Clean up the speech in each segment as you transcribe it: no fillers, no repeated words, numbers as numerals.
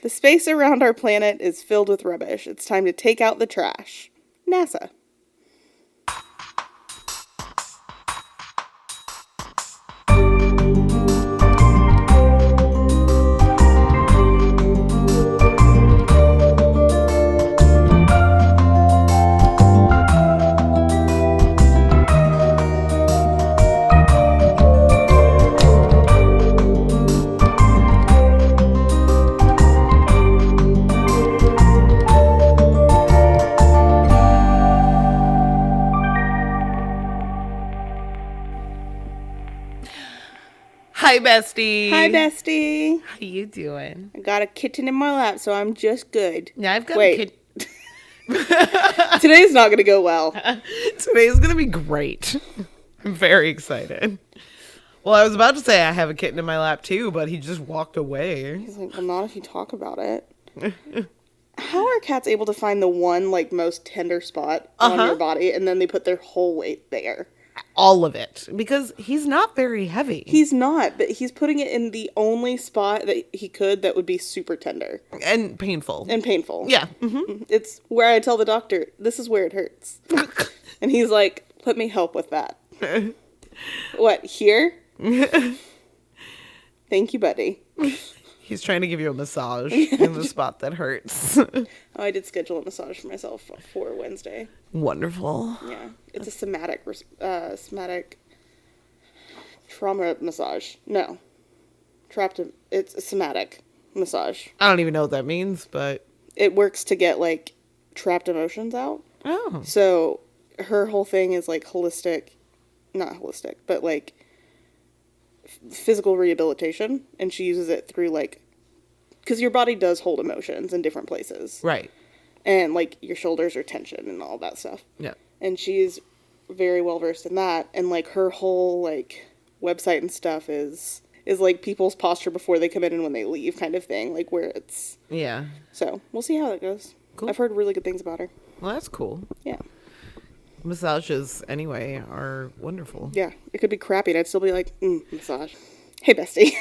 The space around our planet is filled with rubbish. It's time to take out the trash. NASA. Hi, bestie. Hi, bestie. How you doing? I got a kitten in my lap, so I'm just good. Yeah, I've got a kitten. Today's not going to go well. Today's going to be great. I'm very excited. Well, I was about to say I have a kitten in my lap, too, but he just walked away. He's like, well, not if you talk about it. How are cats able to find the one, like, most tender spot on your body, and then they put their whole weight there? All of it. Because he's not very heavy. He's not, but he's putting it in the only spot that he could that would be super tender. And painful. Yeah. Mm-hmm. It's where I tell the doctor, this is where it hurts. And he's like, let me help with that. What, here? Thank you, buddy. He's trying to give you a massage in the spot that hurts. Oh, I did schedule a massage for myself for Wednesday. Wonderful. Yeah. It's a somatic trauma massage. No. It's a somatic massage. I don't even know what that means, but... It works to get, like, trapped emotions out. Oh. So, her whole thing is, like, not holistic, but, like, physical rehabilitation. And she uses it through, like, because your body does hold emotions in different places. Right. And, like, your shoulders are tension and all that stuff. Yeah. And she's very well versed in that. And, like, her whole, like, website and stuff is like people's posture before they come in and when they leave kind of thing. Like, where it's... Yeah. So, we'll see how that goes. Cool. I've heard really good things about her. Well, that's cool. Yeah. Massages, anyway, are wonderful. Yeah. It could be crappy and I'd still be like, massage. Hey, bestie.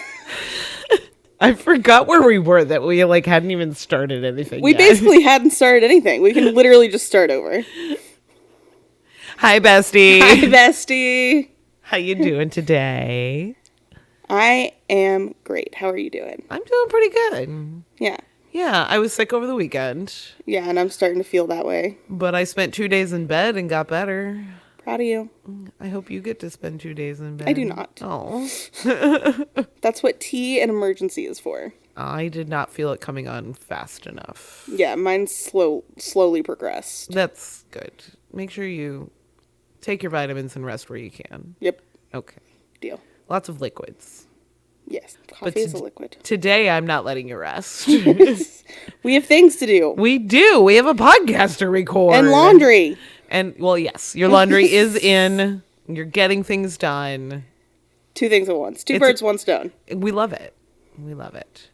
I forgot where we were, that we, like, hadn't even started anything We yet. basically hadn't started anything. We can literally just start over. Hi, bestie. Hi, bestie. How you doing today? I am great. How are you doing? I'm doing pretty good. Yeah. Yeah, I was sick over the weekend. Yeah, and I'm starting to feel that way. But I spent 2 days in bed and got better. Proud of you. I hope you get to spend 2 days in bed. I do not. Oh. That's what tea and emergency is for. I did not feel it coming on fast enough. Yeah, mine slowly progressed. That's good. Make sure you take your vitamins and rest where you can. Yep. Okay. Deal. Lots of liquids. Yes. Coffee is a liquid. Today, I'm not letting you rest. We have things to do. We do. We have a podcast to record. And laundry. And, well, yes, your laundry is in. You're getting things done. 2 things at once. Two birds, one stone. We love it. We love it.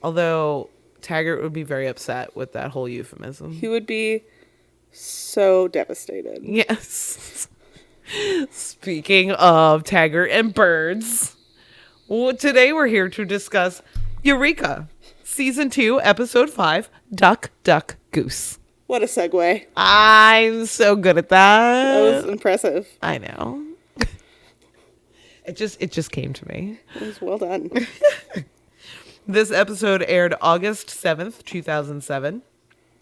Although, Taggart would be very upset with that whole euphemism. He would be so devastated. Yes. Speaking of Taggart and birds, well, today we're here to discuss Eureka, Season 2, Episode 5, Duck, Duck, Goose. What a segue. I'm so good at that. That was impressive. I know. It just came to me. It was well done. This episode aired August 7th, 2007.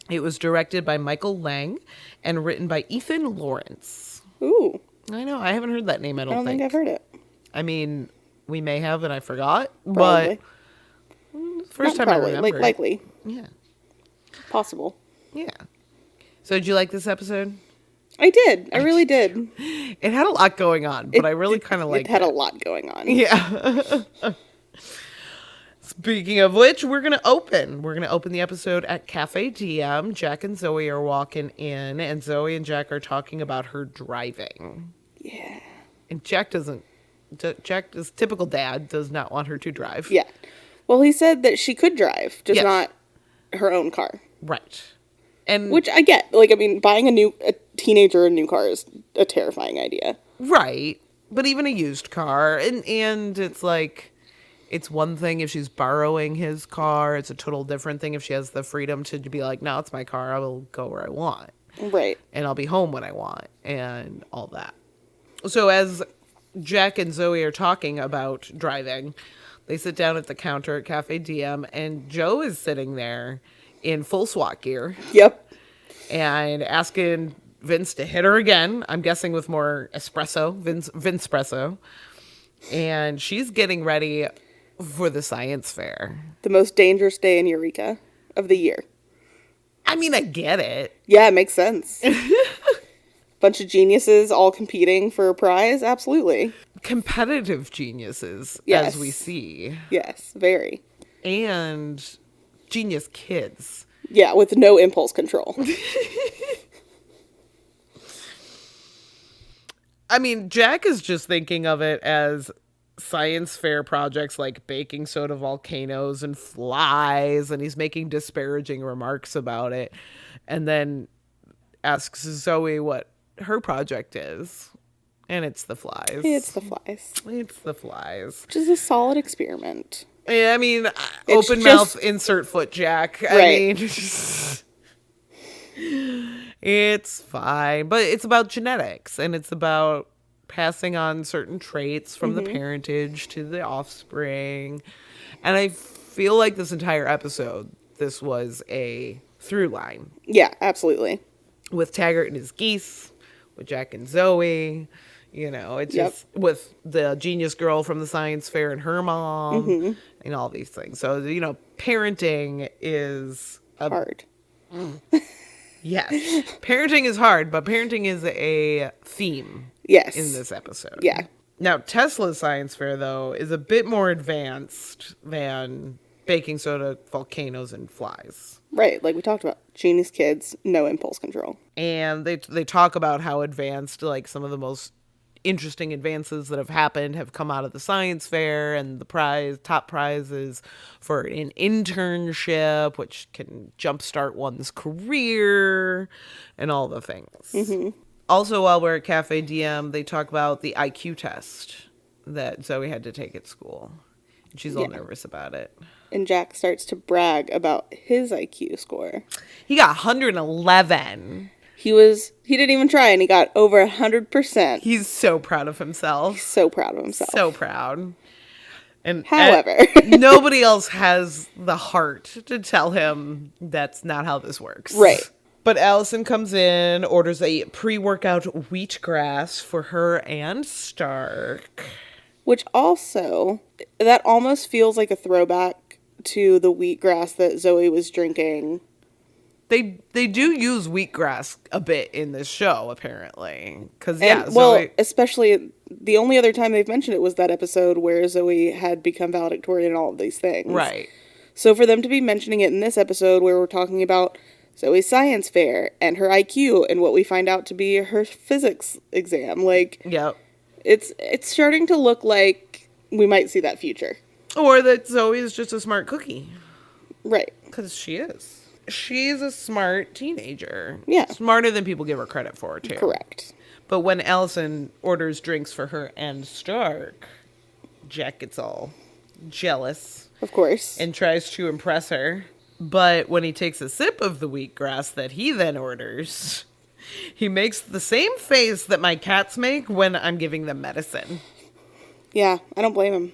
It was directed by Michael Lang and written by Ethan Lawrence. Ooh. I know. I haven't heard that name, I don't think. I've heard it. I mean, we may have and I forgot. Probably. But first Not time probably, I remember. likely. Yeah. Possible. Yeah. So did you like this episode? I did. I really did. It had a lot going on, but I really kind of liked it. It had a lot going on. Yeah. Speaking of which, we're going to open. We're going to open the episode at Cafe DM. Jack and Zoe are walking in, and Zoe and Jack are talking about her driving. Yeah. And Jack is typical dad, does not want her to drive. Yeah. Well, he said that she could drive, just Yes. not her own car. Right. And which I get. Like, I mean, buying a teenager a new car is a terrifying idea. Right. But even a used car, and it's like, It's one thing if she's borrowing his car. It's a total different thing if she has the freedom to be like, no, it's my car. I will go where I want. Right. And I'll be home when I want and all that. So as Jack and Zoe are talking about driving, they sit down at the counter at Cafe DM, and Joe is sitting there in full SWAT gear. Yep. And asking Vince to hit her again. I'm guessing with more espresso, Vince-presso. And she's getting ready for the science fair. The most dangerous day in Eureka of the year. I mean, I get it. Yeah, it makes sense. Bunch of geniuses all competing for a prize. Absolutely. Competitive geniuses, Yes. as we see. Yes, very. And genius kids. Yeah, with no impulse control. I mean, Jack is just thinking of it as science fair projects like baking soda volcanoes and flies, and he's making disparaging remarks about it, and then asks Zoe what her project is, and it's the flies. It's the flies. It's the flies. Which is a solid experiment. Yeah, I mean, It's open just- mouth, insert foot, Jack. I Right. mean, it's fine, but it's about genetics, and it's about passing on certain traits from the parentage to the offspring. And I feel like this entire episode, this was a through line Yeah, absolutely. with Taggart and his geese, with Jack and Zoe. You know, it's Yep. just with the genius girl from the science fair and her mom and all these things. So, you know, parenting is Hard. yes, parenting is hard, but parenting is a theme Yes. in this episode. Yeah. Now, Tesla's science fair, though, is a bit more advanced than baking soda, volcanoes, and flies. Right, like we talked about. Genius kids, no impulse control. And they talk about how advanced, like, some of the most interesting advances that have happened have come out of the science fair, and the top prize is for an internship, which can jumpstart one's career and all the things. Also, while we're at Cafe DM, they talk about the IQ test that Zoe had to take at school. And she's all nervous about it. And Jack starts to brag about his IQ score. He got 111. He didn't even try, and he got over 100%. He's so proud of himself. So proud of himself. So proud. And However. nobody else has the heart to tell him that's not how this works. Right. But Allison comes in, orders a pre-workout wheatgrass for her and Stark. Which also, that almost feels like a throwback to the wheatgrass that Zoe was drinking. They do use wheatgrass a bit in this show, apparently. Because, Well, especially the only other time they've mentioned it was that episode where Zoe had become valedictorian and all of these things. Right. So for them to be mentioning it in this episode where we're talking about Zoe's science fair and her IQ and what we find out to be her physics exam, like, Yep. it's starting to look like we might see that future. Or that Zoe is just a smart cookie. Right. Because she is. She's a smart teenager. Yeah. Smarter than people give her credit for, too. Correct. But when Allison orders drinks for her and Stark, Jack gets all jealous Of course. and tries to impress her. But when he takes a sip of the wheatgrass that he then orders, he makes the same face that my cats make when I'm giving them medicine. Yeah, I don't blame him.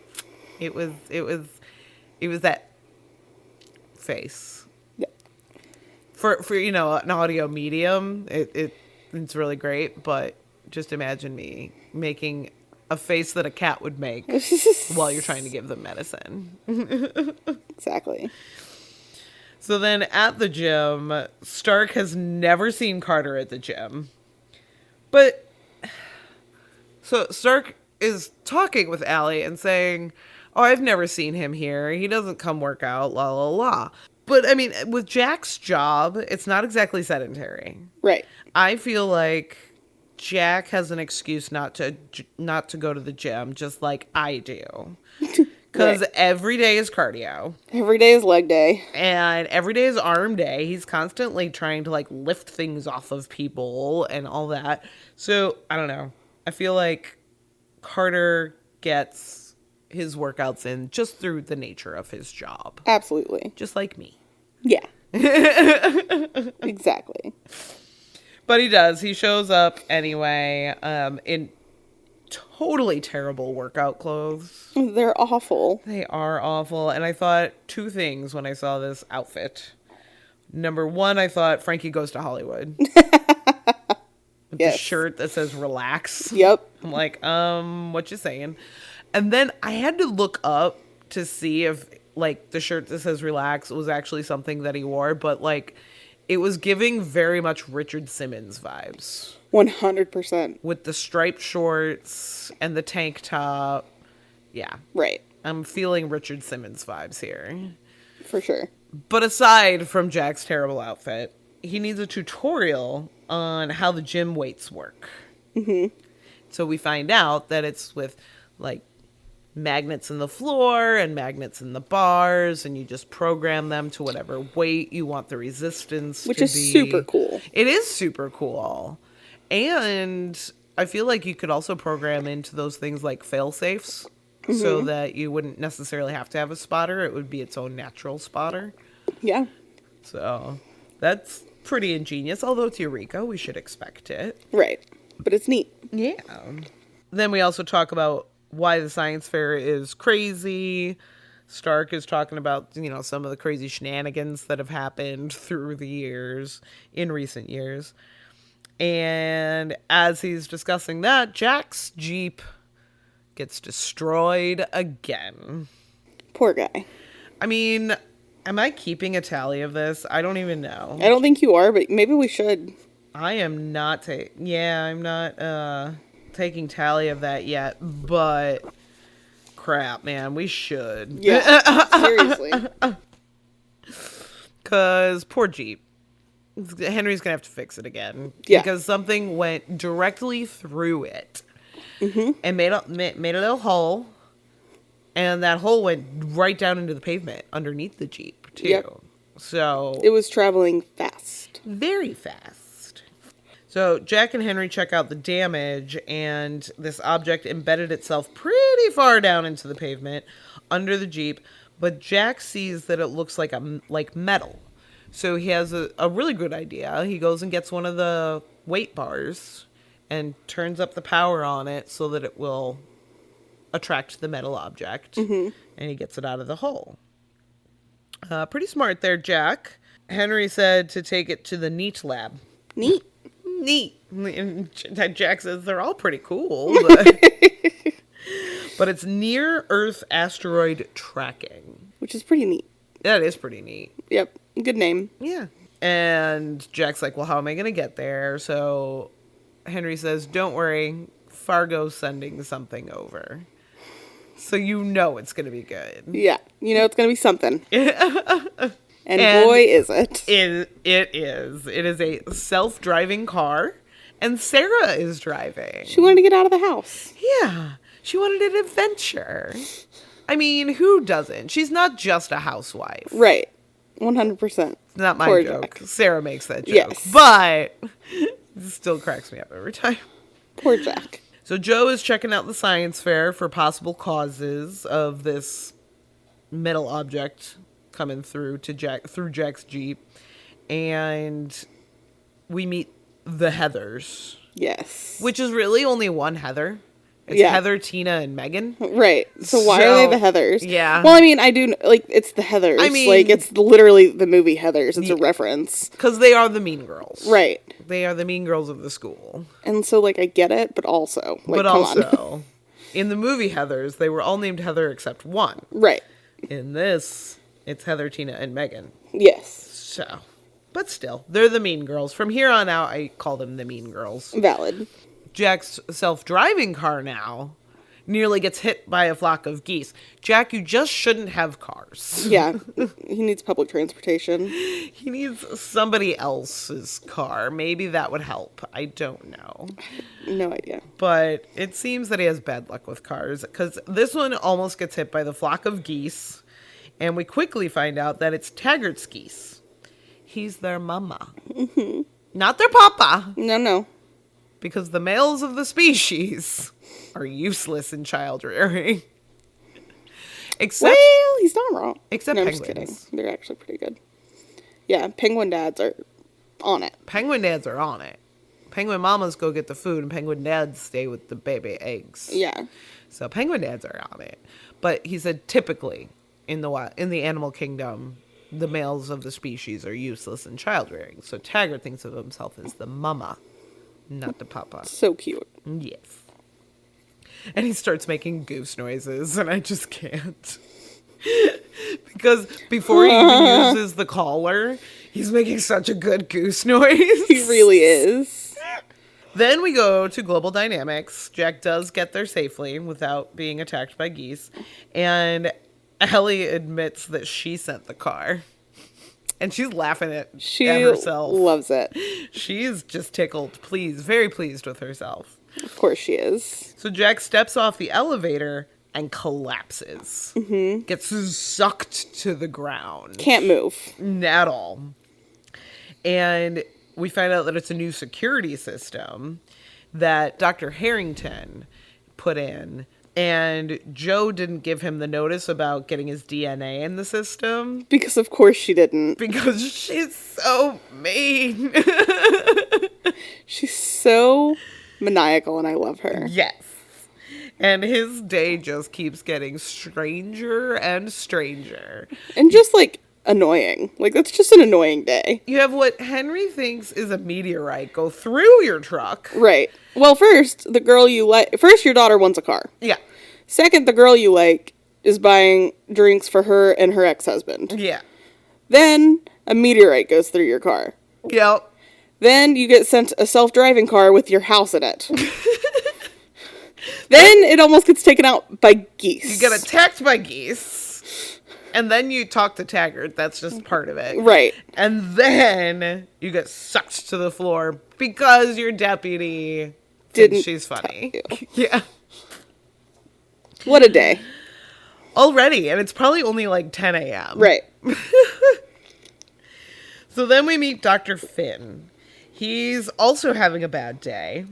It was that face. Yeah. For you know, an audio medium, it's really great, but just imagine me making a face that a cat would make while you're trying to give them medicine. Exactly. So then at the gym, Stark has never seen Carter at the gym. But so Stark is talking with Allie and saying, "Oh, I've never seen him here. He doesn't come work out, la la la." But I mean, with Jack's job, it's not exactly sedentary. Right. I feel like Jack has an excuse not to go to the gym, just like I do. Because Right. every day is cardio. Every day is leg day. And every day is arm day. He's constantly trying to like lift things off of people and all that. So I don't know. I feel like Carter gets his workouts in just through the nature of his job. Absolutely. Just like me. Yeah. Exactly. But he does. He shows up anyway, in totally terrible workout clothes. They're awful. They are awful. And I thought two things when I saw this outfit. Number one, I thought Frankie Goes to Hollywood. With Yes. the shirt that says relax. Yep. I'm like, what you saying? And then I had to look up to see if, like, the shirt that says relax was actually something that he wore. But, like, it was giving very much Richard Simmons vibes. 100%. With the striped shorts and the tank top. Yeah. Right. I'm feeling Richard Simmons vibes here. For sure. But aside from Jack's terrible outfit, he needs a tutorial on how the gym weights work. Mm-hmm. So we find out that it's with, like, magnets in the floor and magnets in the bars, and you just program them to whatever weight you want the resistance Which to is be. super cool. It is super cool. And I feel like you could also program into those things like fail-safes, so that you wouldn't necessarily have to have a spotter. It would be its own natural spotter. Yeah. So that's pretty ingenious. Although it's Eureka, we should expect it. Right. But it's neat. Yeah. Then we also talk about why the science fair is crazy. Stark is talking about, some of the crazy shenanigans that have happened through the years, in recent years. And as he's discussing that, Jack's Jeep gets destroyed again. Poor guy. I mean, am I keeping a tally of this? I don't even know. I don't think you are, but maybe we should. I am not I'm not taking tally of that yet, but crap, man, we should. Yeah. Seriously. Cause poor Jeep. Henry's gonna have to fix it again. Yeah. Because something went directly through it. And made a little hole. And that hole went right down into the pavement underneath the Jeep, too. Yep. So It was traveling fast. very fast. So Jack and Henry check out the damage, and this object embedded itself pretty far down into the pavement under the Jeep. But Jack sees that it looks like metal. So he has a really good idea. He goes and gets one of the weight bars and turns up the power on it so that it will attract the metal object. And he gets it out of the hole. Pretty smart there, Jack. Henry said to take it to the NEAT lab. Neat. Neat. And Jack says they're all pretty cool. But it's near Earth asteroid tracking. Which is pretty neat. That is pretty neat. Yep. Good name. Yeah. And Jack's like, well, how am I going to get there? So Henry says, don't worry. Fargo's sending something over. So it's going to be good. Yeah. It's going to be something. And boy, is it. It is. It is a self-driving car. And Sarah is driving. She wanted to get out of the house. Yeah. She wanted an adventure. I mean, who doesn't? She's not just a housewife. Right. 100%. Not my Poor joke. Jack. Sarah makes that joke. Yes. But it still cracks me up every time. Poor Jack. So Joe is checking out the science fair for possible causes of this metal object coming through Jack's Jeep. And we meet the Heathers. Yes. Which is really only one Heather. It's Yeah. Heather, Tina, and Megan. Right. So why are they the Heathers? Yeah. Well, I mean, I do, it's the Heathers. I mean- it's literally the movie Heathers. It's a reference. Because they are the mean girls. Right. They are the mean girls of the school. And so, I get it, but also, But come on. also, in the movie Heathers, they were all named Heather except one. Right. In this, it's Heather, Tina, and Megan. Yes. So, but still, they're the mean girls. From here on out, I call them the mean girls. Valid. Jack's self-driving car now nearly gets hit by a flock of geese. Jack, you just shouldn't have cars. Yeah. He needs public transportation. He needs somebody else's car. Maybe that would help. I don't know. No idea. But it seems that he has bad luck with cars, because this one almost gets hit by the flock of geese. And we quickly find out that it's Taggart's geese. He's their mama. Mm-hmm. Not their papa. No. Because the males of the species are useless in child rearing. Except Well, he's not wrong. Except no, I'm just kidding. penguins. They're actually pretty good. Yeah, penguin dads are on it. Penguin dads are on it. Penguin mamas go get the food, and penguin dads stay with the baby eggs. Yeah. So penguin dads are on it. But he said typically in the animal kingdom, the males of the species are useless in childrearing. So Taggart thinks of himself as the mama, not the papa. So cute. Yes. And he starts making goose noises, and I just can't. Because before he even uses the collar, he's making such a good goose noise. He really is. Then we go to Global Dynamics. Jack does get there safely without being attacked by geese. And Ellie admits that she sent the car. And she's laughing at herself. She loves it. She's just tickled, very pleased with herself. Of course she is. So Jack steps off the elevator and collapses. Mm-hmm. Gets sucked to the ground. Can't move. At all. And we find out that it's a new security system that Dr. Harrington put in. And Joe didn't give him the notice about getting his DNA in the system. Because of course she didn't. Because she's so mean. She's so maniacal and I love her. Yes. And his day just keeps getting stranger and stranger. And just like annoying. Like that's just an annoying day. You have what Henry thinks is a meteorite go through your truck. Right. Well, first, the girl you like... First, your daughter wants a car. Yeah. Second, the girl you like is buying drinks for her and her ex-husband. Yeah. Then, a meteorite goes through your car. Yep. Then, you get sent a self-driving car with your house in it. Then, it almost gets taken out by geese. You get attacked by geese. And then you talk to Taggart. That's just part of it. Right. And then you get sucked to the floor because your deputy thinks she's funny. Yeah. What a day. Already. And it's probably only like 10 a.m. Right. So then we meet Dr. Finn. He's also having a bad day.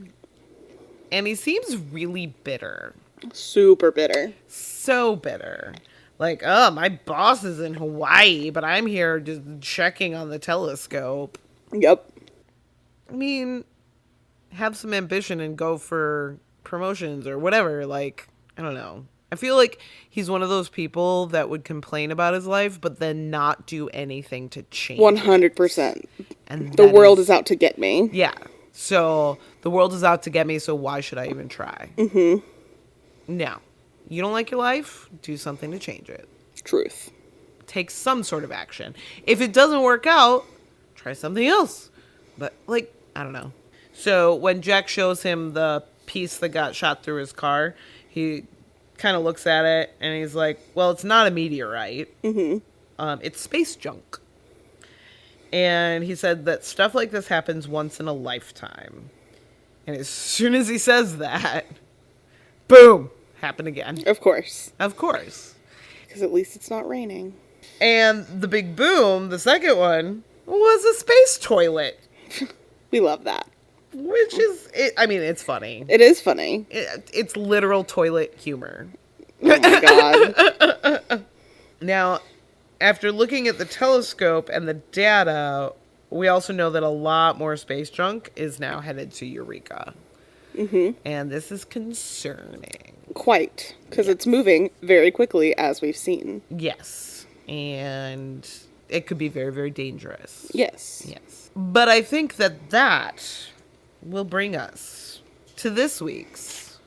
And he seems really bitter. Super bitter. So bitter. Like, oh, my boss is in Hawaii, but I'm here just checking on the telescope. Yep. I mean, have some ambition and go for promotions or whatever. Like, I don't know. I feel like he's one of those people that would complain about his life, but then not do anything to change. 100%. And the world is out to get me. Yeah. So the world is out to get me, so why should I even try? Mm-hmm. No. You don't like your life? Do something to change it. Truth. Take some sort of action. If it doesn't work out, try something else. But, like, I don't know. So when Jack shows him the piece that got shot through his car, he kind of looks at it and he's like, well, it's not a meteorite. Mm-hmm. It's space junk. And he said that stuff like this happens once in a lifetime. And as soon as he says that, boom, happened again. Of course. Of course. Because at least it's not raining. And the big boom, the second one, was a space toilet. We love that. Which is, I mean, it's funny. It is funny. It's literal toilet humor. Oh my god. Now, after looking at the telescope and the data, we also know that a lot more space junk is now headed to Eureka. Mm-hmm. And this is concerning. Quite. Because it's moving very quickly, as we've seen. Yes. And it could be very, very dangerous. Yes. Yes. But I think that will bring us to this week's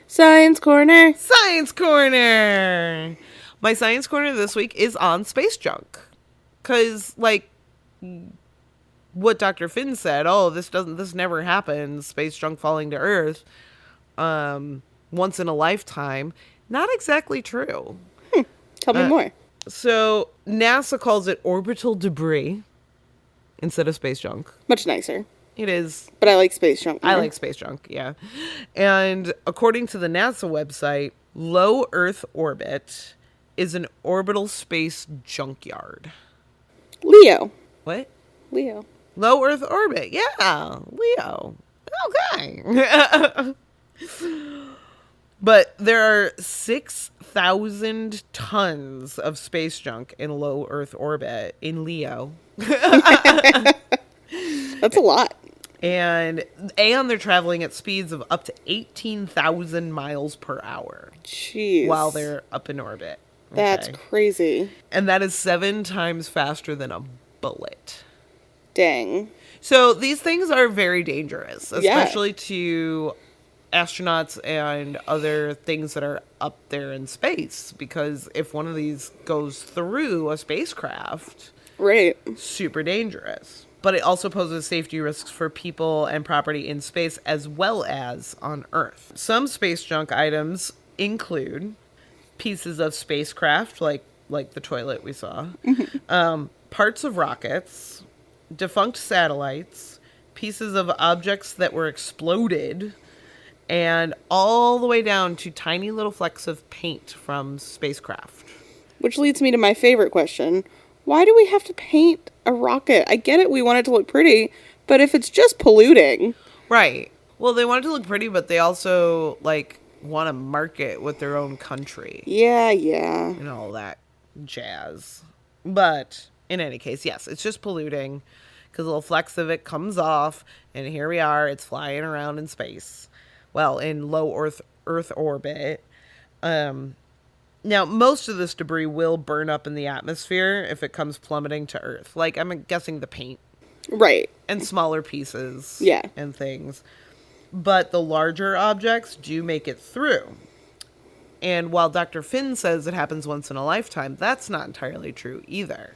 Science Corner. Science Corner. My Science Corner this week is on space junk. Because, like, what Dr. Finn said, oh, this never happens, space junk falling to Earth, once in a lifetime. Not exactly true. Tell me more. So, NASA calls it orbital debris instead of space junk. Much nicer. It is. But I like space junk more. I like space junk, yeah. And according to the NASA website, low Earth orbit is an orbital space junkyard. Leo. What? Leo. Low Earth orbit. Yeah, Leo. Okay. But there are 6,000 tons of space junk in low Earth orbit in Leo. That's a lot. And they're traveling at speeds of up to 18,000 miles per hour Jeez. while they're up in orbit. That's Okay. crazy. And that is 7 times faster than a bullet. Dang. So these things are very dangerous, Yeah. especially to astronauts and other things that are up there in space. Because if one of these goes through a spacecraft, Right. super dangerous. But it also poses safety risks for people and property in space as well as on Earth. Some space junk items include pieces of spacecraft, like the toilet we saw, parts of rockets, defunct satellites, pieces of objects that were exploded, and all the way down to tiny little flecks of paint from spacecraft. Which leads me to my favorite question. Why do we have to paint a rocket? I get it, we want it to look pretty, but if it's just polluting. Right. Well, they want it to look pretty, but they also, like, want to market with their own country Yeah. and all that jazz. But in any case, yes, it's just polluting because little flecks of it comes off, and here we are. It's flying around in space. Well, in low Earth orbit. Now, most of this debris will burn up in the atmosphere if it comes plummeting to Earth. Like, I'm guessing the paint Right. and smaller pieces Yeah. and things. But the larger objects do make it through. And while Dr. Finn says it happens once in a lifetime, that's not entirely true either.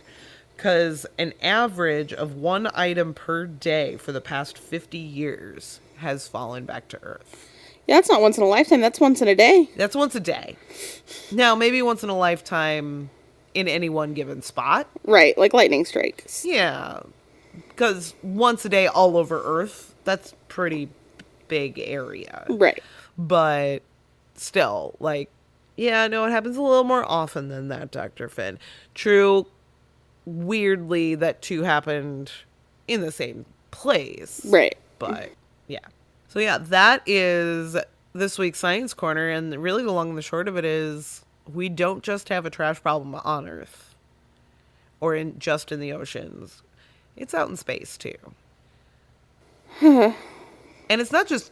Because an average of one item per day for the past 50 years has fallen back to Earth. Yeah, that's not once in a lifetime, that's once in a day. That's once a day. Now, maybe once in a lifetime in any one given spot. Right, like lightning strikes. Yeah. Because once a day all over Earth, that's pretty big area. Right. But still, like, yeah, no, it happens a little more often than that, Dr. Finn. True, weirdly, that 2 happened in the same place. Right. But, yeah. So, yeah, that is this week's Science Corner. And really the long and the short of it is we don't just have a trash problem on Earth or just in the oceans. It's out in space, too. And it's not just,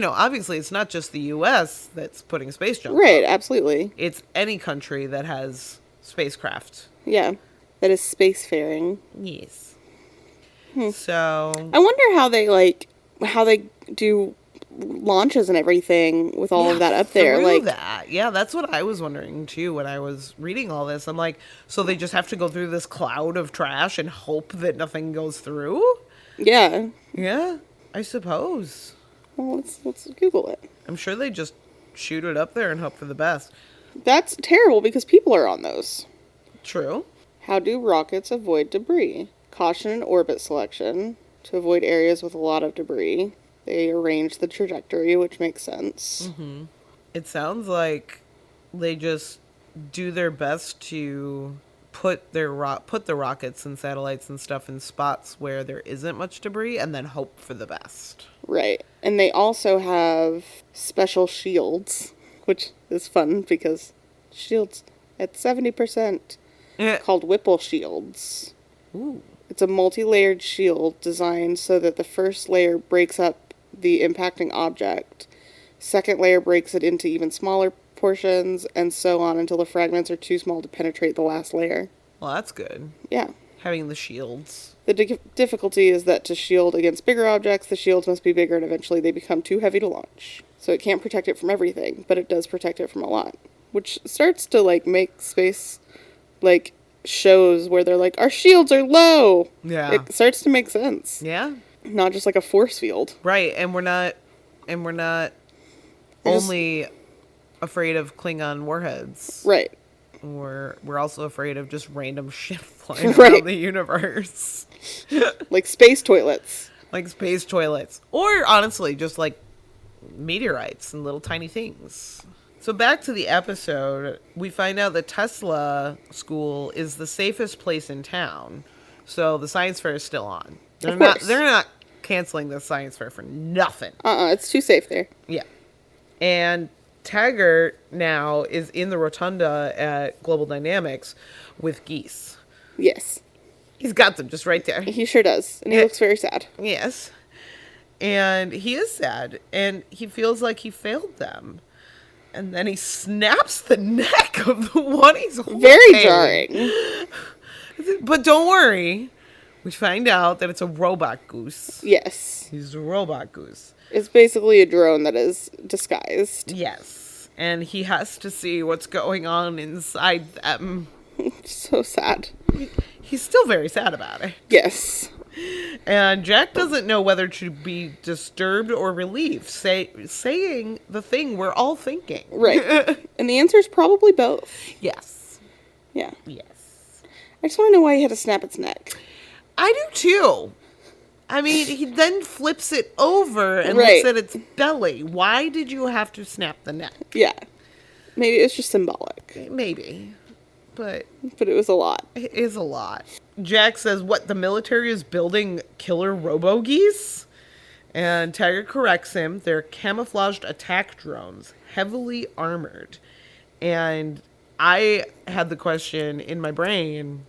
obviously it's not just the U.S. that's putting space junk Right, up. absolutely. It's any country that has spacecraft. Yeah. That is spacefaring. Yes. So I wonder how they do launches and everything with all of that up there. through Like that. Yeah, that's what I was wondering too when I was reading all this. I'm like, so they just have to go through this cloud of trash and hope that nothing goes through? yeah. Yeah, I suppose. Well, let's Google it. I'm sure they just shoot it up there and hope for the best. That's terrible because people are on those. True. How do rockets avoid debris? Caution in orbit selection. To avoid areas with a lot of debris, they arrange the trajectory, which makes sense. It sounds like they just do their best to put the rockets and satellites and stuff in spots where there isn't much debris and then hope for the best. Right. And they also have special shields, which is fun because shields at 70%, called Whipple shields. Ooh. It's a multi-layered shield designed so that the first layer breaks up the impacting object. Second layer breaks it into even smaller portions, and so on until the fragments are too small to penetrate the last layer. Well, that's good. Yeah. Having the shields. The difficulty is that to shield against bigger objects, the shields must be bigger and eventually they become too heavy to launch. So it can't protect it from everything, but it does protect it from a lot. Which starts to, make space, shows where they're like, our shields are low! Yeah. It starts to make sense. Yeah. Not just like a force field. Right, and we're not We're only afraid of Klingon warheads. Right. We're also afraid of just random shit flying Right. around the universe. Like space toilets. Like space toilets. Or honestly, just like meteorites and little tiny things. So back to the episode, we find out that Tesla school is the safest place in town. So the science fair is still on. They're not canceling the science fair for nothing. It's too safe there. Yeah. And Taggart now is in the rotunda at Global Dynamics with Geese. Yes. He's got them just right there. He sure does. And he looks very sad. Yes. And he is sad. And he feels like he failed them. And then he snaps the neck of the one he's holding. Very jarring. But don't worry. We find out that it's a robot goose. Yes. He's a robot goose. It's basically a drone that is disguised. Yes. And he has to see what's going on inside them. So sad. He's still very sad about it. Yes. And Jack doesn't know whether to be disturbed or relieved, saying the thing we're all thinking. Right. And the answer is probably both. Yes. Yeah. Yes. I just want to know why he had to snap its neck. I do too. I mean, he then flips it over and Right. looks at its belly. Why did you have to snap the neck? Yeah. Maybe it's just symbolic. Maybe. But it was a lot. it is a lot. Jack says, what, the military is building killer robo-geese? And Taggart corrects him. They're camouflaged attack drones, heavily armored. And I had the question in my brain,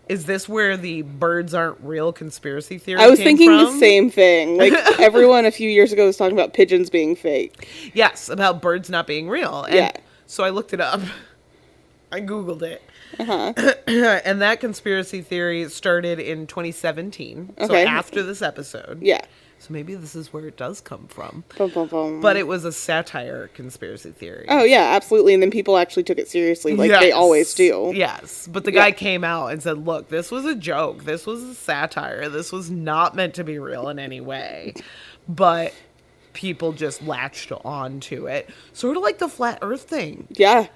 is this where the birds aren't real conspiracy theory I was came thinking from? the same thing. Like, everyone a few years ago was talking about pigeons being fake. Yes, about birds not being real. And Yeah. so I looked it up. I Googled it. Uh-huh. And that conspiracy theory started in 2017. So Okay. after this episode. Yeah. So maybe this is where it does come from. Bum, bum, bum. But it was a satire conspiracy theory. Oh, yeah, absolutely. And then people actually took it seriously, like they Yes. always do. Yes. But the Yeah. guy came out and said, look, this was a joke. This was a satire. This was not meant to be real in any way. But people just latched on to it. Sort of like the flat earth thing. Yeah.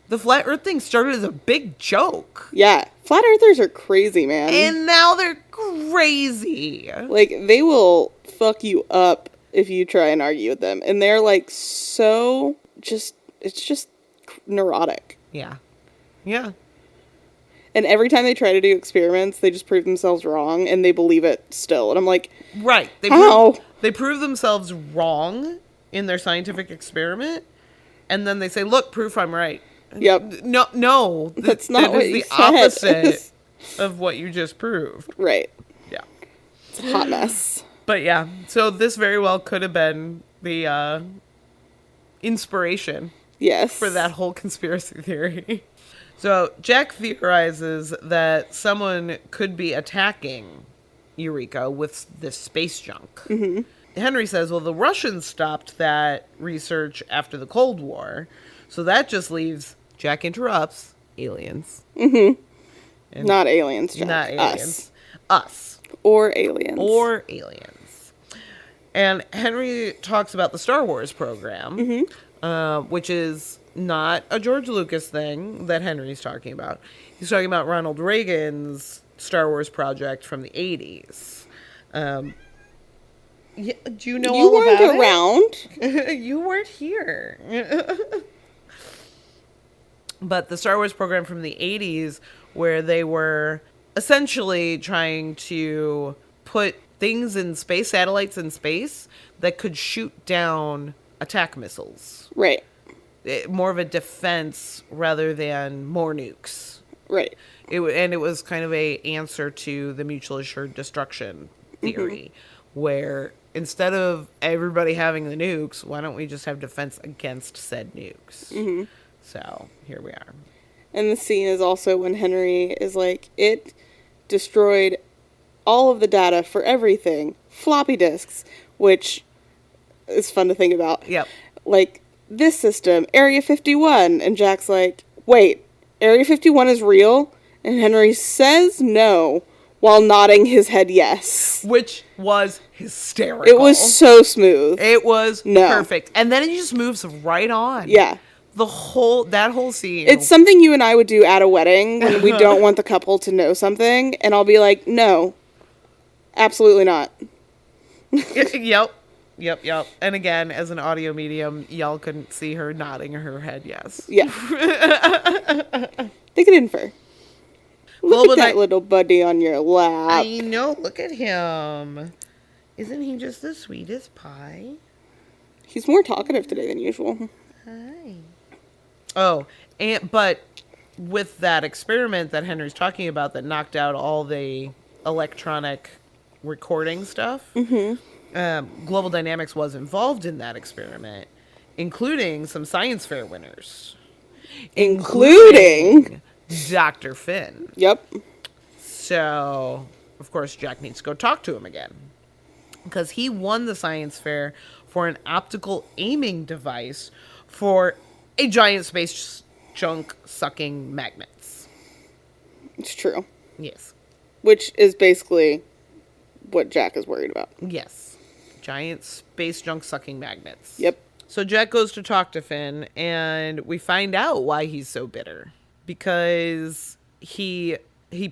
The flat earth thing started as a big joke. Yeah. Flat earthers are crazy, man. And now they're crazy. Like, they will fuck you up if you try and argue with them. And they're, like, so it's just neurotic. Yeah. Yeah. And every time they try to do experiments, they just prove themselves wrong, and they believe it still. And I'm like, Right. how? They prove themselves wrong in their scientific experiment, and then they say, look, proof I'm right. Yep. No. That's not what you the said. opposite of what you just proved. Right. Yeah. It's a hot mess. But yeah, so this very well could have been the inspiration Yes. for that whole conspiracy theory. So Jack theorizes that someone could be attacking Eureka with this space junk. Mm-hmm. Henry says, well, the Russians stopped that research after the Cold War. So that just leaves, Jack interrupts, aliens. Mm-hmm. And not aliens, Jack. not aliens. Us. Or aliens. Or aliens. And Henry talks about the Star Wars program, which is not a George Lucas thing that Henry's talking about. He's talking about Ronald Reagan's Star Wars project from the 80s. Yeah, do you know You all about weren't around. it? You weren't here. But the Star Wars program from the 80s, where they were essentially trying to put things in space, satellites in space, that could shoot down attack missiles. Right. More of a defense rather than more nukes. Right. It was kind of a answer to the mutual assured destruction theory, where instead of everybody having the nukes, why don't we just have defense against said nukes? Mm-hmm. So here we are. And the scene is also when Henry is like, it destroyed all of the data for everything. Floppy disks, which is fun to think about. Yep. Like, this system, Area 51. And Jack's like, wait, Area 51 is real? And Henry says no, while nodding his head yes. Which was hysterical. It was so smooth. It was No. perfect. And then he just moves right on. Yeah. That whole scene. It's something you and I would do at a wedding when we don't want the couple to know something. And I'll be like, no, absolutely not. Yep. And again, as an audio medium, y'all couldn't see her nodding her head yes. Yeah. They could infer. Look at that little buddy on your lap. I know. Look at him. Isn't he just the sweetest pie? He's more talkative today than usual. Hi. Oh, but with that experiment that Henry's talking about that knocked out all the electronic recording stuff, Global Dynamics was involved in that experiment, including some science fair winners. Including Dr. Finn. Yep. So, of course, Jack needs to go talk to him again. Because he won the science fair for an optical aiming device for a giant space junk sucking magnets. It's true. Yes. Which is basically what Jack is worried about. Yes. Giant space junk sucking magnets. Yep. So Jack goes to talk to Finn, and we find out why he's so bitter. Because he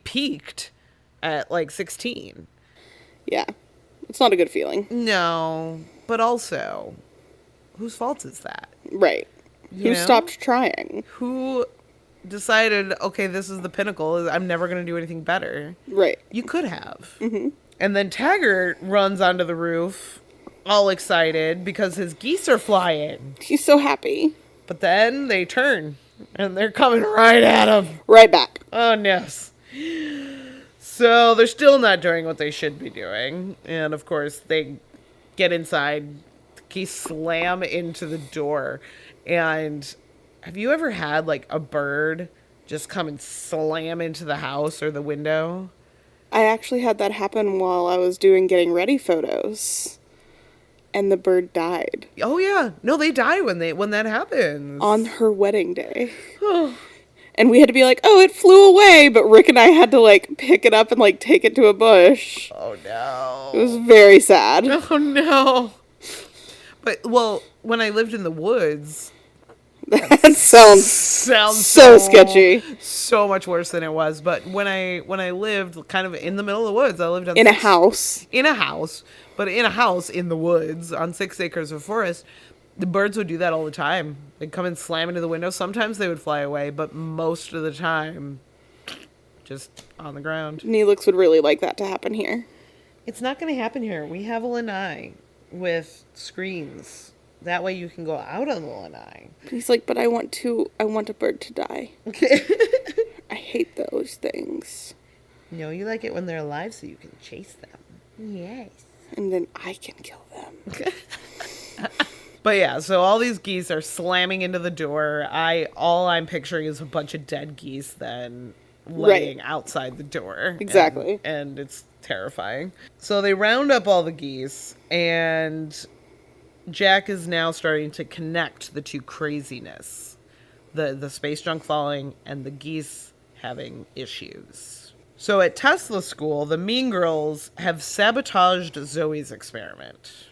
peaked at like 16. Yeah. It's not a good feeling. No, but also, whose fault is that? Right. You Who know? stopped trying? Who decided, okay, this is the pinnacle, I'm never going to do anything better? Right. You could have. Mm-hmm. And then Taggart runs onto the roof, all excited, because his geese are flying. He's so happy. But then they turn, and they're coming right at him. Right back. Oh, yes. So they're still not doing what they should be doing. And, of course, they get inside. The geese slam into the door. And have you ever had, like, a bird just come and slam into the house or the window? I actually had that happen while I was doing getting ready photos. And the bird died. Oh, yeah. No, they die when that happens. On her wedding day. And we had to be like, oh, it flew away. But Rick and I had to, like, pick it up and, like, take it to a bush. Oh, no. It was very sad. Oh, no. But, well, when I lived in the woods... That sounds so sketchy. So much worse than it was. But when I lived kind of in the middle of the woods, I lived on in a house. In a house. But in a house in the woods on 6 acres of forest, the birds would do that all the time. They'd come and slam into the window. Sometimes they would fly away, but most of the time, just on the ground. Neelix would really like that to happen here. It's not going to happen here. We have a lanai with screens. That way you can go out on the lanai. He's like, but I want a bird to die. I hate those things. No, you like it when they're alive so you can chase them. Yes. And then I can kill them. But yeah, so all these geese are slamming into the door. All I'm picturing is a bunch of dead geese then laying outside the door. Exactly. And it's terrifying. So they round up all the geese, and Jack is now starting to connect the two craziness. The space junk falling and the geese having issues. So at Tesla School, the Mean Girls have sabotaged Zoe's experiment.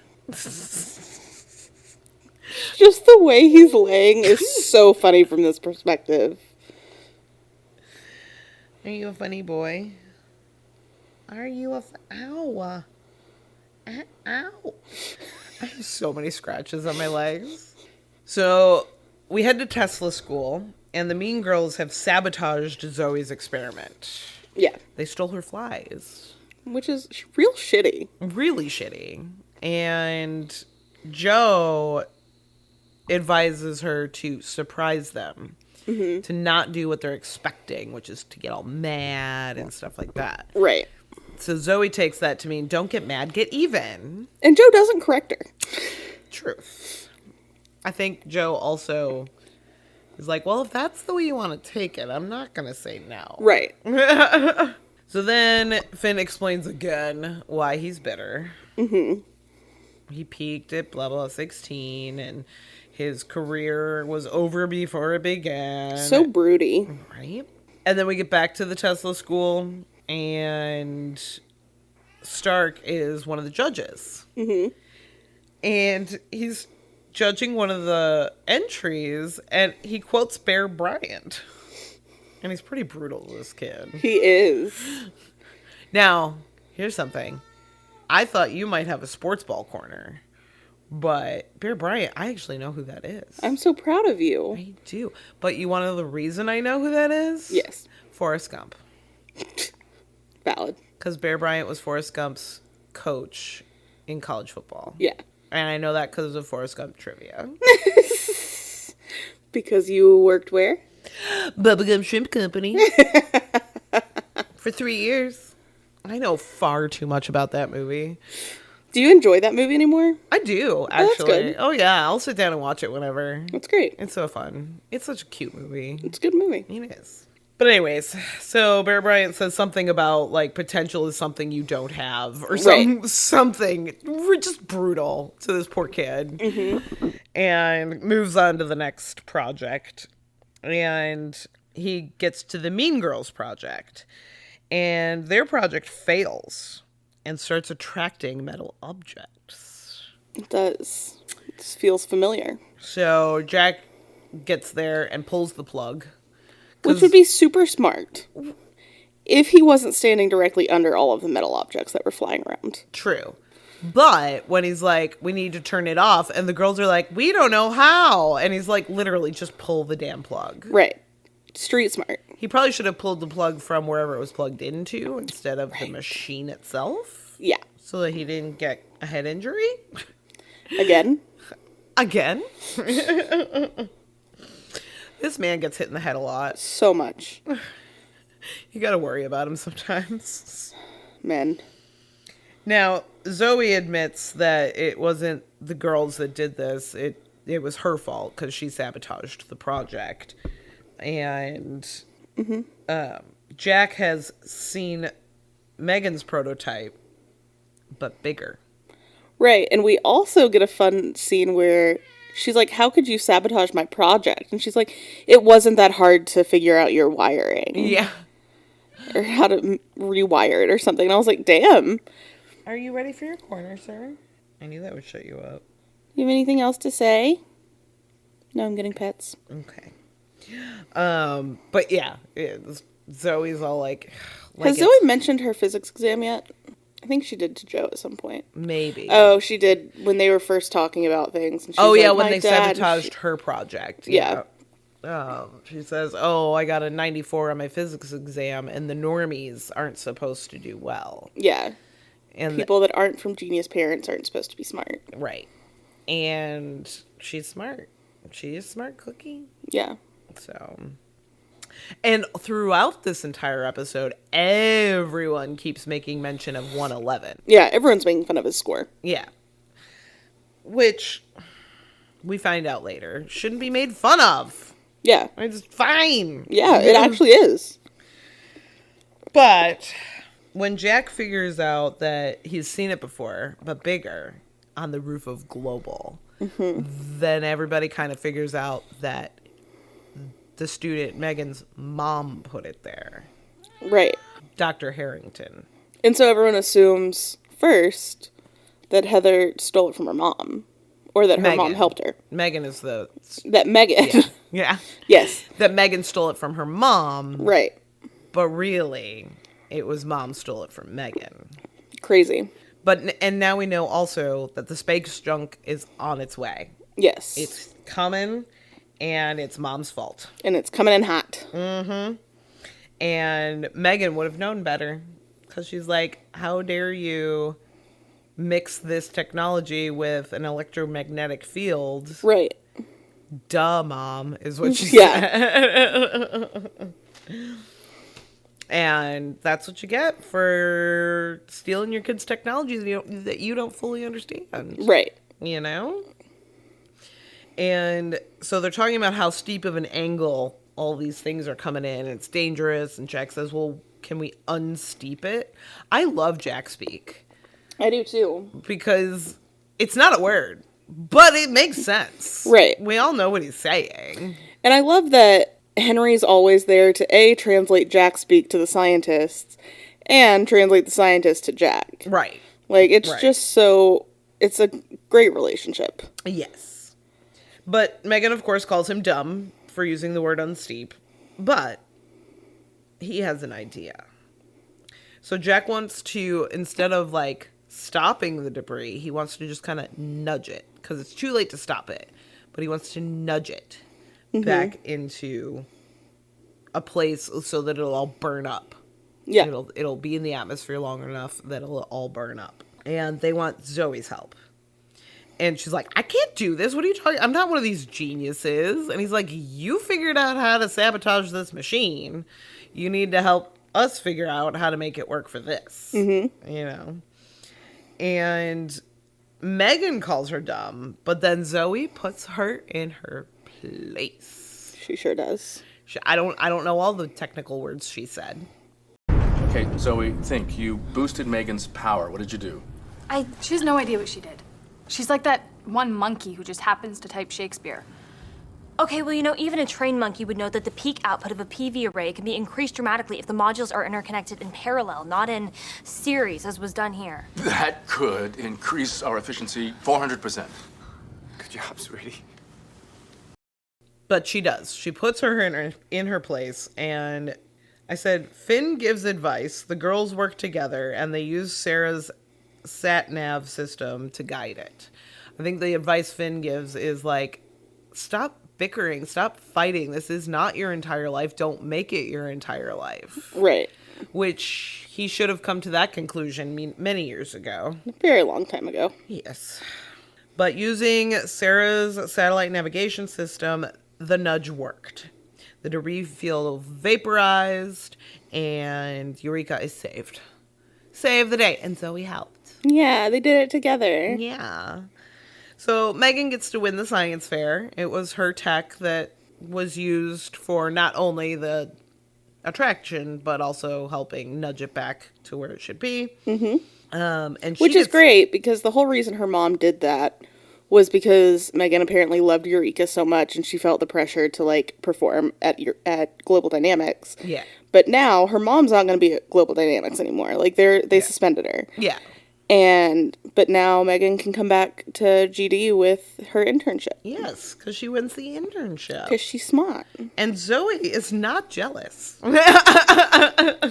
Just the way he's laying is so funny from this perspective. Are you a funny boy? Are you a... Ow. Ow. I have so many scratches on my legs. So we head to Tesla School, and the Mean Girls have sabotaged Zoe's experiment. Yeah. They stole her flies. Which is real shitty. Really shitty. And Joe advises her to surprise them. Mm-hmm. To not do what they're expecting, which is to get all mad and stuff like that. Right. So Zoe takes that to mean, don't get mad, get even. And Joe doesn't correct her. Truth. I think Joe also is like, well, if that's the way you want to take it, I'm not going to say no. Right. So then Finn explains again why he's bitter. Mm-hmm. He peaked at blah, blah, 16, and his career was over before it began. So broody. Right? And then we get back to the Tesla School, and Stark is one of the judges. Mm-hmm. And he's judging one of the entries, and he quotes Bear Bryant. And he's pretty brutal, this kid. He is. Now, here's something. I thought you might have a sports ball corner. But Bear Bryant, I actually know who that is. I'm so proud of you. I do. But you want to know the reason I know who that is? Yes. Forrest Gump. Valid. Because Bear Bryant was Forrest Gump's coach in college football. Yeah. And I know that because of Forrest Gump trivia. Because you worked where? Bubblegum Shrimp Company. For 3 years. I know far too much about that movie. Do you enjoy that movie anymore? I do, that's actually. good. Oh, yeah. I'll sit down and watch it whenever. That's great. It's so fun. It's such a cute movie. It's a good movie. It is. But anyways, so Bear Bryant says something about, like, potential is something you don't have. Or something just brutal to this poor kid. Mm-hmm. And moves on to the next project. And he gets to the Mean Girls project. And their project fails and starts attracting metal objects. It does. This feels familiar. So Jack gets there and pulls the plug. Which would be super smart if he wasn't standing directly under all of the metal objects that were flying around. True. But when he's like, we need to turn it off, and the girls are like, we don't know how. And he's like, literally, just pull the damn plug. Right. Street smart. He probably should have pulled the plug from wherever it was plugged into instead of the machine itself. Yeah. So that he didn't get a head injury. Again. This man gets hit in the head a lot. So much. You gotta worry about him sometimes. Men. Now, Zoe admits that it wasn't the girls that did this. It was her fault because she sabotaged the project. And Jack has seen Megan's prototype, but bigger. Right. And we also get a fun scene where she's like, how could you sabotage my project? And she's like, it wasn't that hard to figure out your wiring. Yeah. Or how to rewire it or something. And I was like, damn. Are you ready for your corner, sir? I knew that would shut you up. You have anything else to say? No, I'm getting pets. Okay. But yeah, Zoe's all like Has Zoe mentioned her physics exam yet? I think she did to Joe at some point. Maybe. Oh, she did when they were first talking about things. And When they sabotaged her project. Yeah. She says, I got a 94 on my physics exam, and the normies aren't supposed to do well. Yeah. And people that aren't from genius parents aren't supposed to be smart. Right. And she's smart. She is smart cookie. Yeah. So, and throughout this entire episode, everyone keeps making mention of 111. Yeah, everyone's making fun of his score. Yeah. Which we find out later shouldn't be made fun of. Yeah. It's fine. Yeah, it actually is. But when Jack figures out that he's seen it before, but bigger, on the roof of Global, then everybody kind of figures out that the student, Megan's mom, put it there. Right. Dr. Harrington. And so everyone assumes first that Heather stole it from her mom. Or that her mom helped her. Megan is the... That Megan. Yeah. Yes. That Megan stole it from her mom. Right. But really, it was mom stole it from Megan. Crazy. And now we know also that the space junk is on its way. Yes. It's coming, and it's mom's fault. And it's coming in hot. Mm-hmm. And Megan would have known better. Because she's like, how dare you mix this technology with an electromagnetic field? Right. Duh, Mom, is what she said. And that's what you get for stealing your kids' technology that you don't fully understand. Right. You know? And so they're talking about how steep of an angle all these things are coming in. And it's dangerous. And Jack says, well, can we unsteep it? I love Jack speak. I do too. Because it's not a word, but it makes sense. Right. We all know what he's saying. And I love that Henry's always there to A, translate Jack speak to the scientists, and translate the scientists to Jack. Right. Like, it's just so... It's a great relationship. Yes. But Megan, of course, calls him dumb for using the word unsteep. But he has an idea. So Jack wants to, instead of, like, stopping the debris, he wants to just kind of nudge it. Because it's too late to stop it. But he wants to nudge it back into a place so that it'll all burn up. Yeah. It'll be in the atmosphere long enough that it'll all burn up. And they want Zoe's help. And she's like, I can't do this. What are you talking? I'm not one of these geniuses. And he's like, you figured out how to sabotage this machine. You need to help us figure out how to make it work for this. Mm-hmm. You know? And Megan calls her dumb, but then Zoe puts her in her place. She sure does. I don't know all the technical words she said. Okay, Zoe, think. You boosted Megan's power. What did you do? She has no idea what she did. She's like that one monkey who just happens to type Shakespeare. Okay, well, you know, even a trained monkey would know that the peak output of a PV array can be increased dramatically if the modules are interconnected in parallel, not in series, as was done here. That could increase our efficiency 400%. Good job, sweetie. But she does. She puts her in her place, and I said, Finn gives advice. The girls work together, and they use Sarah's sat-nav system to guide it. I think the advice Finn gives is like, stop bickering, stop fighting. This is not your entire life. Don't make it your entire life. Right. Which he should have come to that conclusion many years ago. A very long time ago. Yes. But using Sarah's satellite navigation system, the nudge worked. The debris field vaporized, and Eureka is saved. Save the day. And Zoe helped. Yeah, they did it together. Yeah. So Megan gets to win the science fair. It was her tech that was used for not only the attraction, but also helping nudge it back to where it should be. Mm-hmm. Which is great, because the whole reason her mom did that was because Megan apparently loved Eureka so much, and she felt the pressure to, like, perform at Global Dynamics. Yeah. But now her mom's not going to be at Global Dynamics anymore. Like, they suspended her. Yeah. But now Megan can come back to GD with her internship. Yes, because she wins the internship. Because she's smart. And Zoe is not jealous.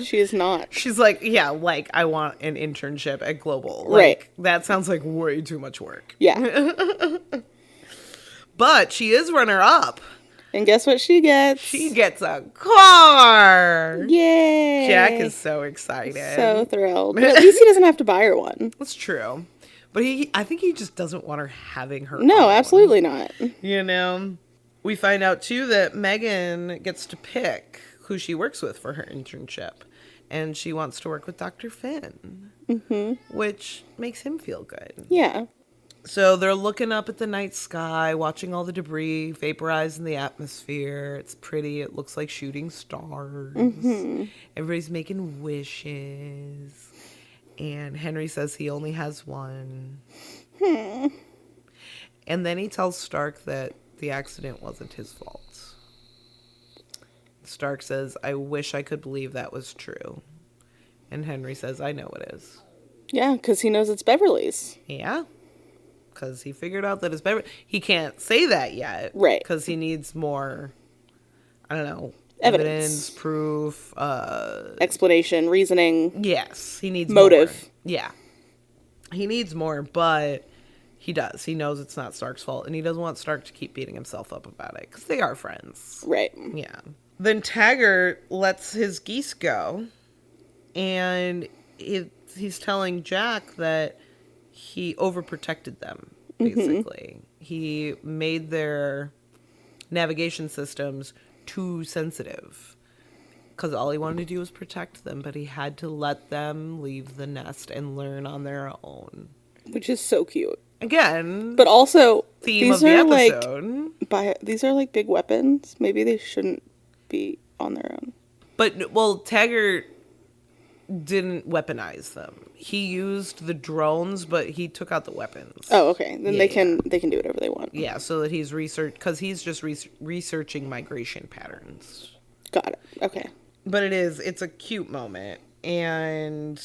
She is not. She's like, yeah, like, I want an internship at Global. Like, Right. That sounds like way too much work. Yeah. But she is runner-up. And guess what she gets? She gets a car. Yay. Jack is so excited. So thrilled. But at least he doesn't have to buy her one. That's true. But I think he just doesn't want her having her No, own. absolutely not. You know? We find out, too, that Megan gets to pick who she works with for her internship. And she wants to work with Dr. Finn. Mm-hmm. Which makes him feel good. Yeah. So they're looking up at the night sky, watching all the debris vaporize in the atmosphere. It's pretty. It looks like shooting stars. Mm-hmm. Everybody's making wishes. And Henry says he only has one. And then he tells Stark that the accident wasn't his fault. Stark says, I wish I could believe that was true. And Henry says, I know it is. Yeah, because he knows it's Beverly's. Yeah. Because he figured out that it's Beverly. He can't say that yet. Right. Because he needs more, I don't know, Evidence, proof. Explanation, reasoning. Yes. He needs motive. more. Yeah. He needs more, but he does. He knows it's not Stark's fault, and he doesn't want Stark to keep beating himself up about it, because they are friends. Right. Yeah. Then Taggart lets his geese go, and he's telling Jack that he overprotected them, basically. Mm-hmm. He made their navigation systems too sensitive, because all he wanted to do was protect them, but he had to let them leave the nest and learn on their own. Which is so cute. Again, but also theme of the episode. These are like big weapons. Maybe they shouldn't be on their own. But, well, Taggart didn't weaponize them. He used the drones, but he took out the weapons. Oh, okay. Then they can do whatever they want. Yeah, so that he's because he's just researching migration patterns. Got it. Okay. But it's a cute moment, and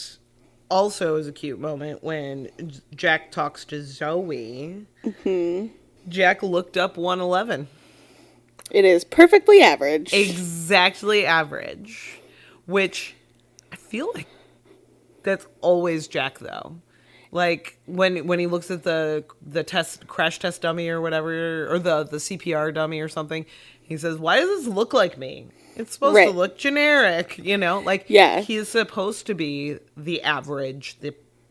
also is a cute moment when Jack talks to Zoe. Mm-hmm. Jack looked up 111. It is perfectly average. Exactly average, which I feel like that's always Jack, though. Like when he looks at the crash test dummy or whatever, or the CPR dummy or something, he says, "Why does this look like me? It's supposed to look generic, you know? Like, yeah. He is supposed to be the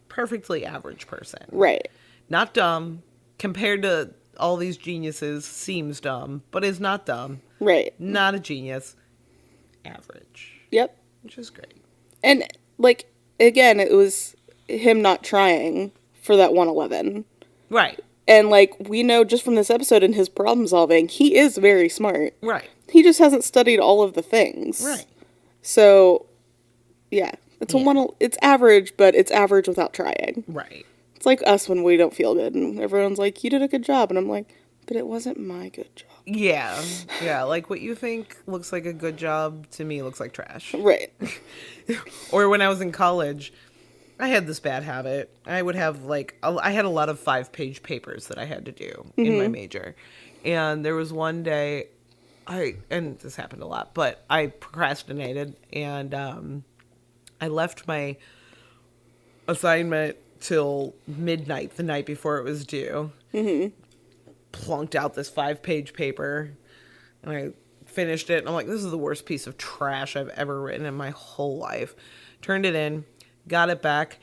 perfectly average person. Right. Not dumb, compared to all these geniuses, seems dumb, but is not dumb. Right. Not a genius. Average. Yep. Which is great. And, like, again, it was him not trying for that 111. Right. And, like, we know just from this episode and his problem solving, he is very smart. Right. He just hasn't studied all of the things. Right. So, yeah. It's Yeah. it's average, but it's average without trying. Right. It's like us when we don't feel good and everyone's like, you did a good job. And I'm like, but it wasn't my good job. Yeah. Yeah. Like what you think looks like a good job to me looks like trash. Right. Or when I was in college, I had this bad habit. I would have I had a lot of 5-page papers that I had to do in my major. And there was one day and this happened a lot, but I procrastinated and I left my assignment till midnight the night before it was due. Plunked out this 5-page paper and I finished it. And I'm like, this is the worst piece of trash I've ever written in my whole life. Turned it in, got it back.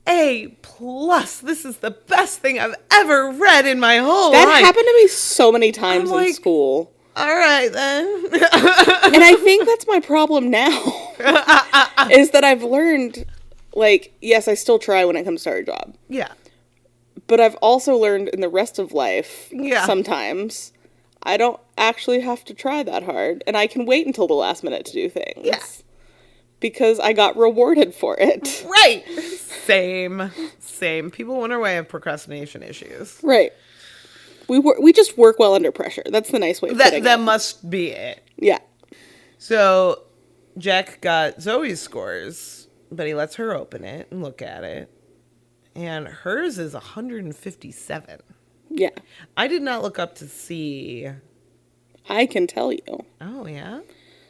A+. This is the best thing I've ever read in my whole life. That happened to me so many times I'm in like, school. All right, then. And I think that's my problem now. Is that I've learned, like, yes, I still try when it comes to our job. Yeah. But I've also learned in the rest of life, Yeah. sometimes, I don't actually have to try that hard. And I can wait until the last minute to do things. Yeah. Because I got rewarded for it. Right. Same. People wonder why I have procrastination issues. Right. We just work well under pressure. That's the nice way of putting That it. must be it. Yeah. So Jack got Zoe's scores, but he lets her open it and look at it. And hers is 157. Yeah. I did not look up to see. I can tell you. Oh, yeah?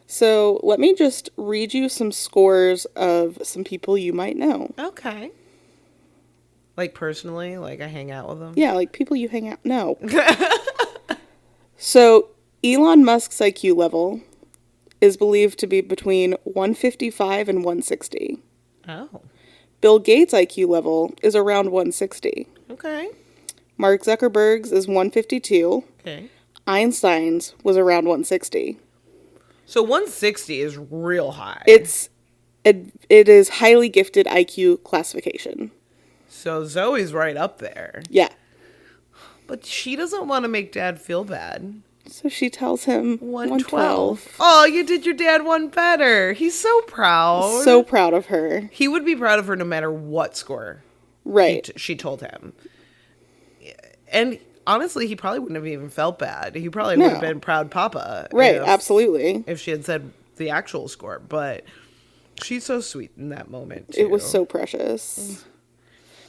So let me just read you some scores of some people you might know. Okay. Like personally, like I hang out with them? Yeah, like people you hang out. No. So Elon Musk's IQ level is believed to be between 155 and 160. Oh. Bill Gates' IQ level is around 160. Okay. Mark Zuckerberg's is 152. Okay. Einstein's was around 160. So 160 is real high. It is highly gifted IQ classification. So Zoe's right up there. Yeah. But she doesn't want to make Dad feel bad. So she tells him 112. Oh, you did your dad one better. He's so proud. So proud of her. He would be proud of her no matter what score Right. she told him. And honestly, he probably wouldn't have even felt bad. He probably would have been proud papa. Right, absolutely. If she had said the actual score. But she's so sweet in that moment, too. It was so precious.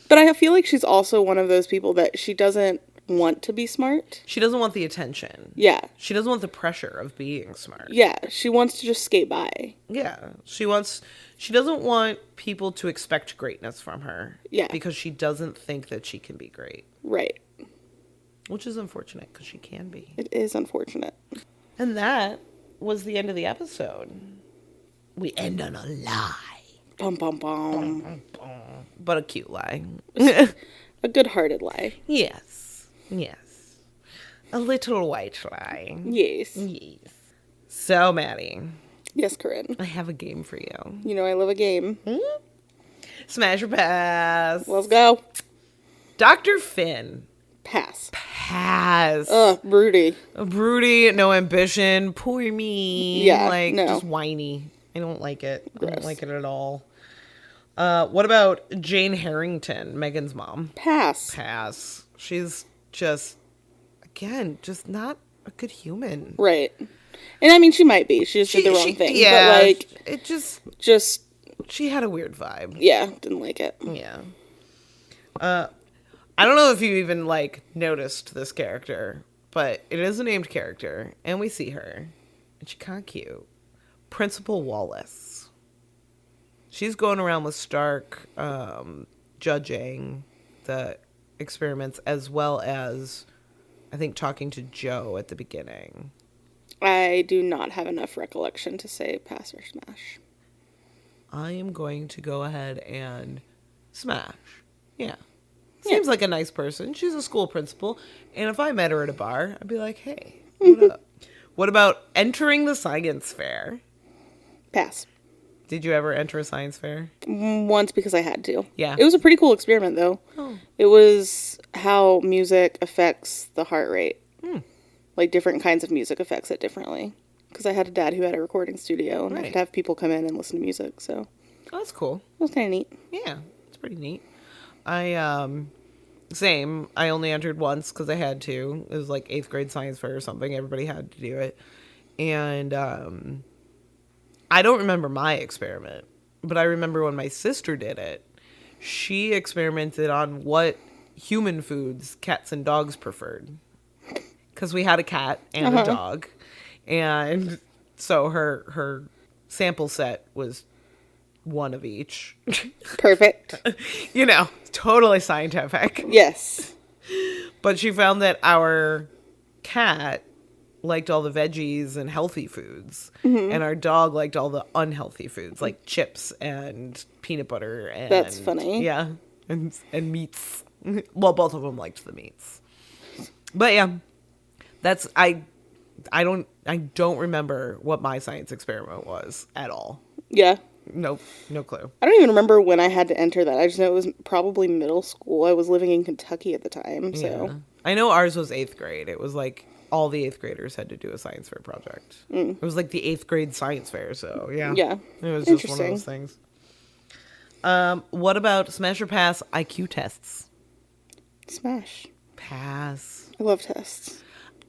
But I feel like she's also one of those people that she doesn't want to be smart. She doesn't want the attention. Yeah. She doesn't want the pressure of being smart. Yeah. She wants to just skate by. Yeah. She doesn't want people to expect greatness from her. Yeah. Because she doesn't think that she can be great. Right. Which is unfortunate because she can be. It is unfortunate. And that was the end of the episode. We end on a lie. Bum, bum, bum. But a cute lie. A good-hearted lie. Yes. Yes. A little white lie. Yes. Yes. So, Maddie, Yes, Corinne. I have a game for you. You know I love a game. Smash or pass? Let's go. Dr. Finn. Pass. Pass. Ugh, broody. Broody, no ambition. Poor me. Yeah, Like, no. just whiny. I don't like it. I Gross. don't like it at all. What about Jane Harrington, Megan's mom? Pass. Pass. She's just, again, just not a good human. Right. And I mean, she might be. She just did the wrong thing. Yeah. But, like, it just, she had a weird vibe. yeah, didn't like it. Yeah. I don't know if you even, like, noticed this character, but it is a named character, and we see her. And she's kind of cute. Principal Wallace. She's going around with Stark, judging the experiments, as well as, I think, talking to Joe at the beginning. I do not have enough recollection to say pass or smash. I am going to go ahead and smash. Yeah. Seems like a nice person. She's a school principal. And if I met her at a bar, I'd be like, hey, what up? What about entering the science fair? Pass. Did you ever enter a science fair? Once because I had to. Yeah. It was a pretty cool experiment, though. Oh. It was how music affects the heart rate. Like, different kinds of music affects it differently. Because I had a dad who had a recording studio, and I could have people come in and listen to music, so. Oh, that's cool. It was kind of neat. Yeah, it's pretty neat. Same. I only entered once because I had to. It was like 8th grade science fair or something. Everybody had to do it. And I don't remember my experiment, but I remember when my sister did it. She experimented on what human foods cats and dogs preferred. Because we had a cat and a dog. And so her sample set was one of each. Perfect. You know, totally scientific. Yes. But she found that our cat liked all the veggies and healthy foods. And our dog liked all the unhealthy foods, like chips and peanut butter. And, that's funny. Yeah. And meats. Well, both of them liked the meats. But yeah, that's, I don't remember what my science experiment was at all. Yeah. Nope, no clue. I don't even remember when I had to enter that. I just know it was probably middle school. I was living in Kentucky at the time, so. Yeah. I know ours was 8th grade. It was like all the 8th graders had to do a science fair project. It was like the 8th grade science fair, so yeah. Yeah. It was just one of those things. What about smash or pass IQ tests? Smash. Pass. I love tests.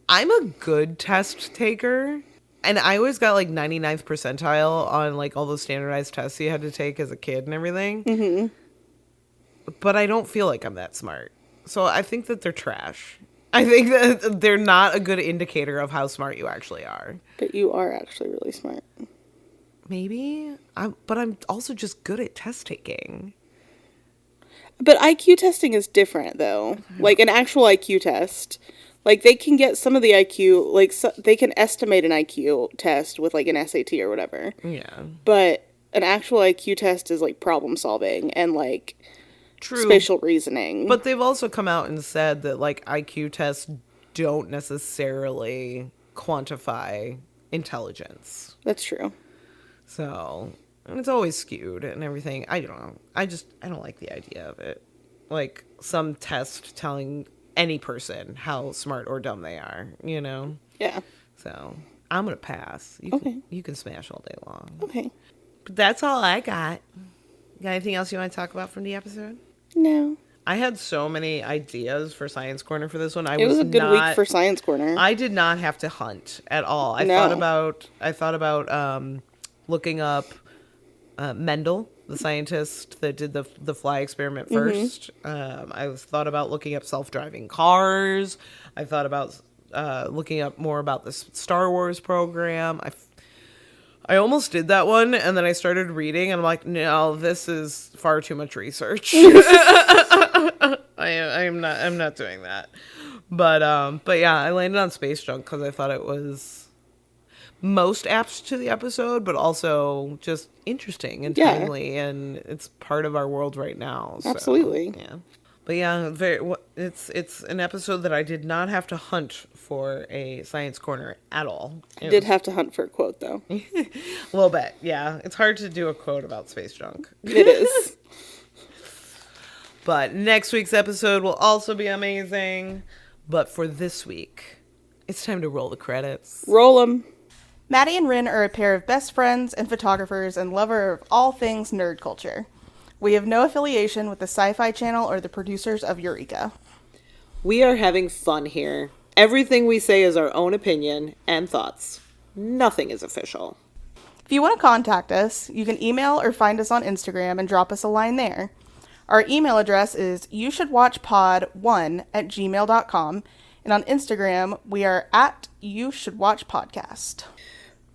I'm a good test taker. And I always got like 99th percentile on like all those standardized tests you had to take as a kid and everything. But I don't feel like I'm that smart. So I think that they're trash. I think that they're not a good indicator of how smart you actually are. But you are actually really smart. Maybe. But I'm also just good at test taking. But IQ testing is different, though. Like an actual IQ test. Like, they can get some of the IQ, like, they can estimate an IQ test with, like, an SAT or whatever. Yeah. But an actual IQ test is, like, problem solving and, like, True. spatial reasoning. But they've also come out and said that, like, IQ tests don't necessarily quantify intelligence. That's true. So, and it's always skewed and everything. I don't know. I don't like the idea of it. Like, some test telling any person how smart or dumb they are, you know? Yeah. So, I'm going to pass. You can smash all day long. Okay. But that's all I got. Got anything else you want to talk about from the episode? No. I had so many ideas for Science Corner for this one. It was a good week for Science Corner. I did not have to hunt at all. I thought about looking up Mendel, the scientist that did the fly experiment first. I thought about looking up self-driving cars. I thought about looking up more about this Star Wars program. I almost did that one, and then I started reading, and I'm like, no, this is far too much research. I'm not doing that. But yeah, I landed on Space Junk because I thought it was most apt to the episode, but also just interesting and timely, and it's part of our world right now. So, absolutely. Yeah. But yeah, it's an episode that I did not have to hunt for a Science Corner at all. I did have to hunt for a quote, though. A little bit, yeah. It's hard to do a quote about space junk. It is. But next week's episode will also be amazing. But for this week, it's time to roll the credits. Roll them. Maddie and Rin are a pair of best friends and photographers and lover of all things nerd culture. We have no affiliation with the Sci-Fi Channel or the producers of Eureka. We are having fun here. Everything we say is our own opinion and thoughts. Nothing is official. If you want to contact us, you can email or find us on Instagram and drop us a line there. Our email address is youshouldwatchpod1@gmail.com, and on Instagram, we are at youshouldwatchpodcast.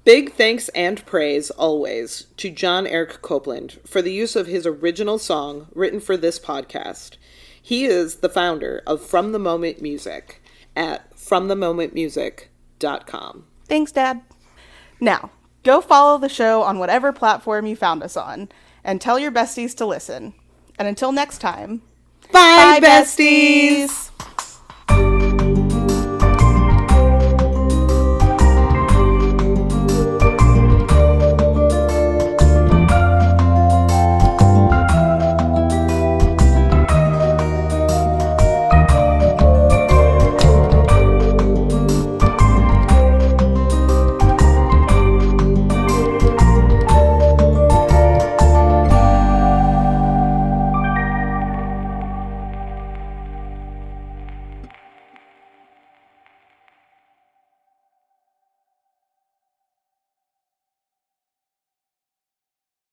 Big thanks and praise, always, to John Eric Copeland for the use of his original song written for this podcast. He is the founder of From the Moment Music at fromthemomentmusic.com. Thanks, Dad. Now, go follow the show on whatever platform you found us on, and tell your besties to listen. And until next time, Bye, besties.